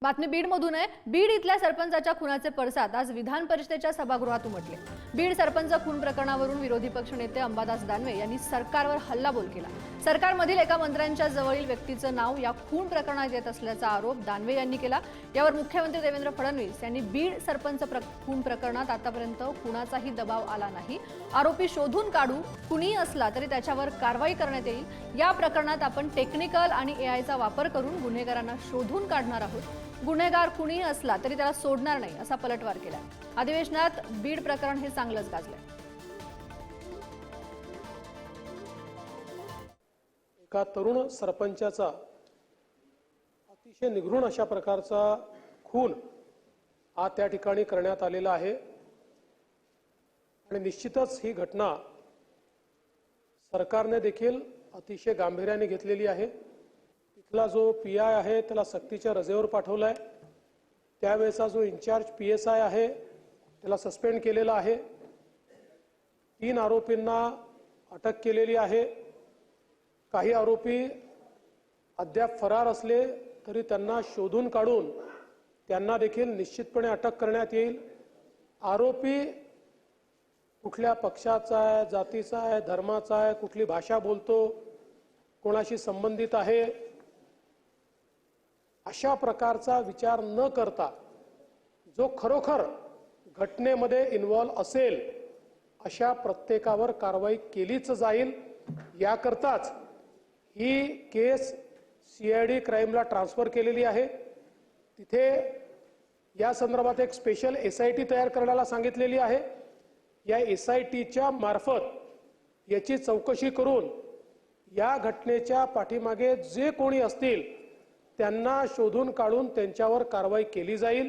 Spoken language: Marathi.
बातमी बीडमधून आहे। बीड इथल्या सरपंचाच्या खुनाचे पडसाद आज विधान परिषदेच्या सभागृहात उमटले। बीड सरपंच खून प्रकरणावरून विरोधी पक्षनेते अंबादास दानवे यांनी सरकारवर हल्लाबोल केला। सरकारमधील एका मंत्र्यांच्या जवळील व्यक्तीचं नाव या खून प्रकरणात येत असल्याचा आरोप दानवे यांनी केला। यावर मुख्यमंत्री देवेंद्र फडणवीस यांनी बीड सरपंच खून प्रकरणात आतापर्यंत कुणाचाही दबाव आला नाही, आरोपी शोधून काढू, कुणी असला तरी त्याच्यावर कारवाई करण्यात येईल। या प्रकरणात आपण टेक्निकल आणि एआयचा वापर करून गुन्हेगारांना शोधून काढणार आहोत। गुन्हेगार कुणी असला तरी त्याला सोडणार नाही असा पलटवार केला। अधिवेशनात बीड प्रकरण हे चांगलंच गाजलंय। एका तरुण सरपंचाचा अतिशय निघृण अशा प्रकारचा खून हा त्या ठिकाणी करण्यात आलेला आहे आणि निश्चितच ही घटना सरकारने देखील अतिशय गांभीर्याने घेतलेली आहे। तिथला जो पीआय आहे त्याला सक्तीच्या रजेवर पाठवलाय। त्यावेळेचा जो इन्चार्ज पीएसआय आहे त्याला सस्पेंड केलेला आहे। 3 आरोपींना अटक केलेली आहे। काही आरोपी अद्याप फरार असले तरी त्यांना शोधून काढून त्यांना देखील निश्चितपणे अटक करण्यात येईल। आरोपी कुठल्या पक्षाचा आहे, जातीचा आहे, धर्माचा आहे, कुठली भाषा बोलतो, कोणाशी संबंधित आहे, अशा प्रकारचा विचार न करता जो खरोखर घटनेमध्ये इन्व्हॉल्व असेल अशा प्रत्येकावर कारवाई केलीच जाईल। याकरताच ही केस सीआयडी क्राईमला ट्रान्सफर केलेली आहे। तिथे या संदर्भात एक स्पेशल एसआयटी तयार करण्याला सांगितलेली आहे। या एसआयटीच्या मार्फत याची चौकशी करून या घटनेच्या पाठीमागे जे कोणी असतील त्यांना शोधून काढून त्यांच्यावर कारवाई केली जाईल।